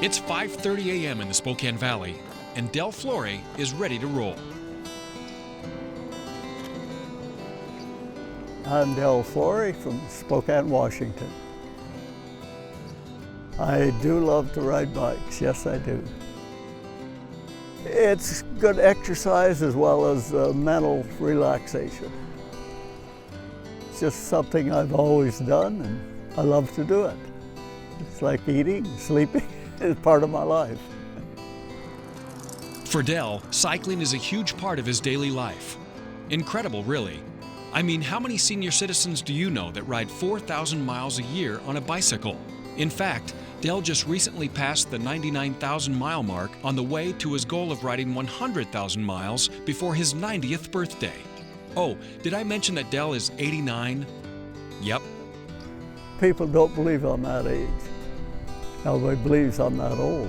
It's 5:30 a.m. in the Spokane Valley, and Dell Flory is ready to roll. I'm Dell Flory from Spokane, Washington. I do love to ride bikes, yes I do. It's good exercise as well as mental relaxation. It's just something I've always done and I love to do it. It's like eating, sleeping, it's part of my life. For Dell, cycling is a huge part of his daily life. Incredible, really. I mean, how many senior citizens do you know that ride 4,000 miles a year on a bicycle? In fact, Dell just recently passed the 99,000 mile mark on the way to his goal of riding 100,000 miles before his 90th birthday. Oh, did I mention that Dell is 89? Yep. People don't believe I'm that age. Nobody believes I'm that old.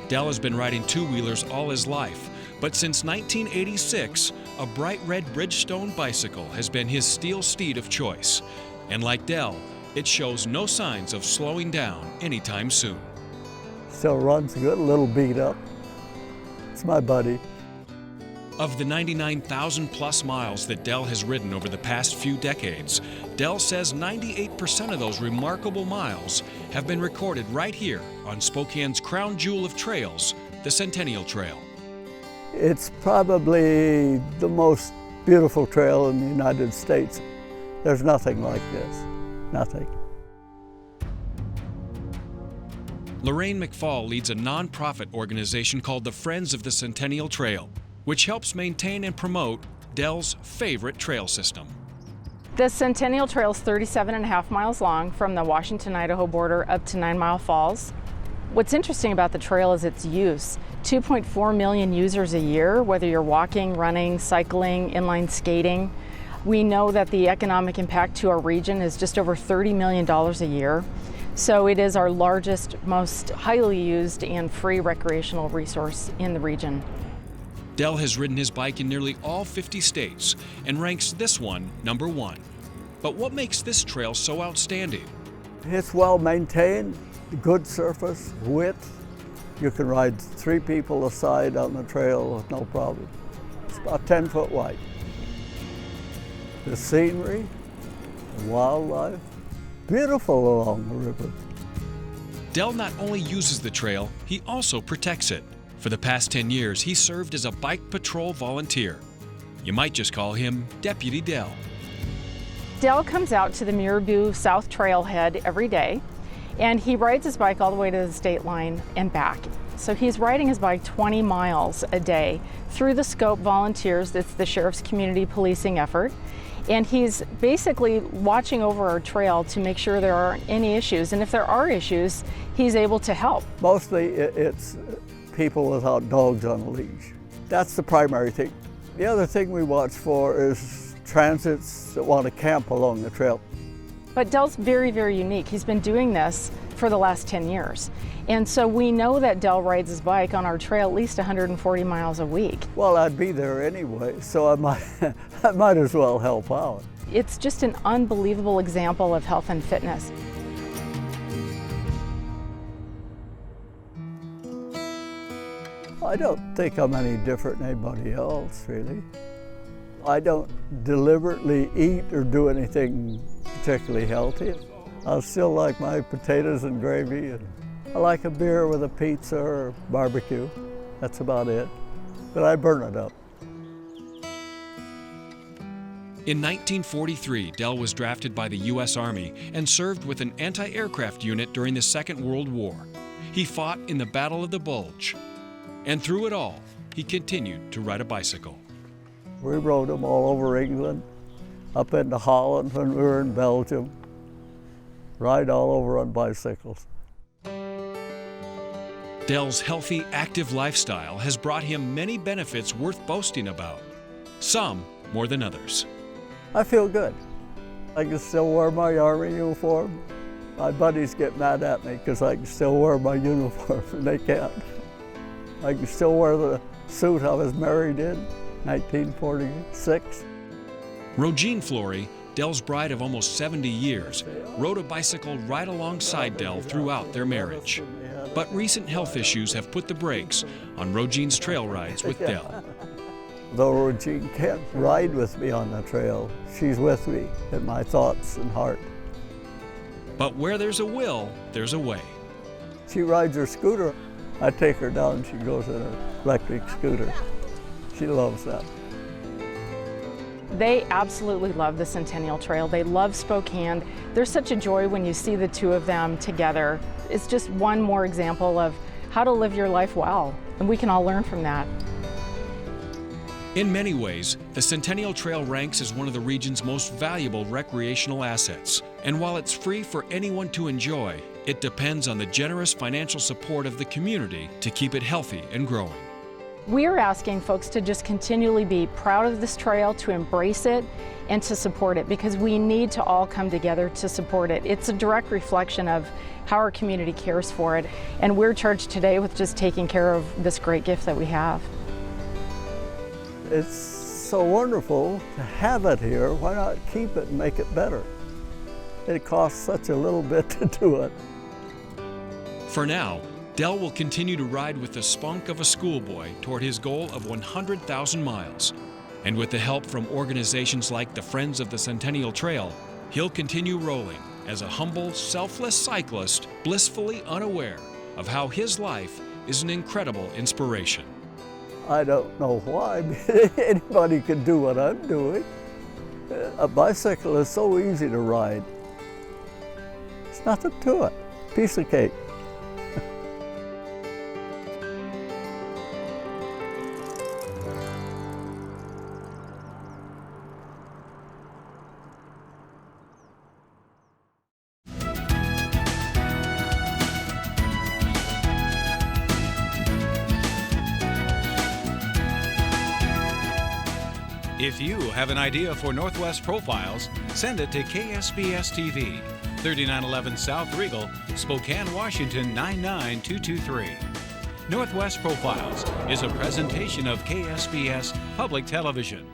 Dell has been riding two-wheelers all his life, but since 1986, a bright red Bridgestone bicycle has been his steel steed of choice. And like Dell, it shows no signs of slowing down anytime soon. Still runs good, a little beat up. It's my buddy. Of the 99,000 plus miles that Dell has ridden over the past few decades, Dell says 98% of those remarkable miles have been recorded right here on Spokane's crown jewel of trails, the Centennial Trail. It's probably the most beautiful trail in the United States. There's nothing like this, nothing. Lorraine McFall leads a nonprofit organization called the Friends of the Centennial Trail, which helps maintain and promote Dell's favorite trail system. The Centennial Trail is 37.5 miles long from the Washington-Idaho border up to 9 Mile Falls. What's interesting about the trail is its use. 2.4 million users a year, whether you're walking, running, cycling, inline skating. We know that the economic impact to our region is just over $30 million a year. So it is our largest, most highly used and free recreational resource in the region. Dell has ridden his bike in nearly all 50 states and ranks this one number one. But what makes this trail so outstanding? It's well maintained, good surface, width. You can ride 3 people aside on the trail with no problem. It's about 10 foot wide. The scenery, the wildlife, beautiful along the river. Dell not only uses the trail, he also protects it. For the past 10 years, he served as a bike patrol volunteer. You might just call him Deputy Dell. Dell comes out to the Mirabou South Trailhead every day, and he rides his bike all the way to the state line and back. So he's riding his bike 20 miles a day through the Scope Volunteers. It's the Sheriff's Community Policing effort. And he's basically watching over our trail to make sure there aren't any issues. And if there are issues, he's able to help. Mostly it's people without dogs on a leash. That's the primary thing. The other thing we watch for is transits that want to camp along the trail. But Dell's very, very unique. He's been doing this for the last 10 years. And so we know that Dell rides his bike on our trail at least 140 miles a week. Well, I'd be there anyway, so I might as well help out. It's just an unbelievable example of health and fitness. I don't think I'm any different than anybody else, really. I don't deliberately eat or do anything particularly healthy. I still like my potatoes and gravy, and I like a beer with a pizza or barbecue. That's about it. But I burn it up. In 1943, Dell was drafted by the U.S. Army and served with an anti-aircraft unit during the Second World War. He fought in the Battle of the Bulge. And through it all, he continued to ride a bicycle. We rode them all over England, up into Holland when we were in Belgium. Ride all over on bicycles. Dell's healthy, active lifestyle has brought him many benefits worth boasting about, some more than others. I feel good. I can still wear my Army uniform. My buddies get mad at me because I can still wear my uniform and they can't. I can still wear the suit I was married in, 1946. Rogine Flory Dell's bride of almost 70 years, rode a bicycle right alongside Dell throughout their marriage. But recent health issues have put the brakes on Rogene's trail rides with Dell. Though Rogene can't ride with me on the trail, she's with me in my thoughts and heart. But where there's a will, there's a way. She rides her scooter. I take her down, she goes in her electric scooter. She loves that. They absolutely love the Centennial Trail. They love Spokane. There's such a joy when you see the two of them together. It's just one more example of how to live your life well, and we can all learn from that. In many ways, the Centennial Trail ranks as one of the region's most valuable recreational assets. And while it's free for anyone to enjoy, it depends on the generous financial support of the community to keep it healthy and growing. We're asking folks to just continually be proud of this trail, to embrace it, and to support it, because we need to all come together to support it. It's a direct reflection of how our community cares for it, and we're charged today with just taking care of this great gift that we have. It's so wonderful to have it here. Why not keep it and make it better? It costs such a little bit to do it. For now, Dell will continue to ride with the spunk of a schoolboy toward his goal of 100,000 miles. And with the help from organizations like the Friends of the Centennial Trail, he'll continue rolling as a humble, selfless cyclist, blissfully unaware of how his life is an incredible inspiration. I don't know why, but anybody can do what I'm doing. A bicycle is so easy to ride. It's nothing to it. Piece of cake. If you have an idea for Northwest Profiles, send it to KSPS TV, 3911 South Regal, Spokane, Washington 99223. Northwest Profiles is a presentation of KSPS Public Television.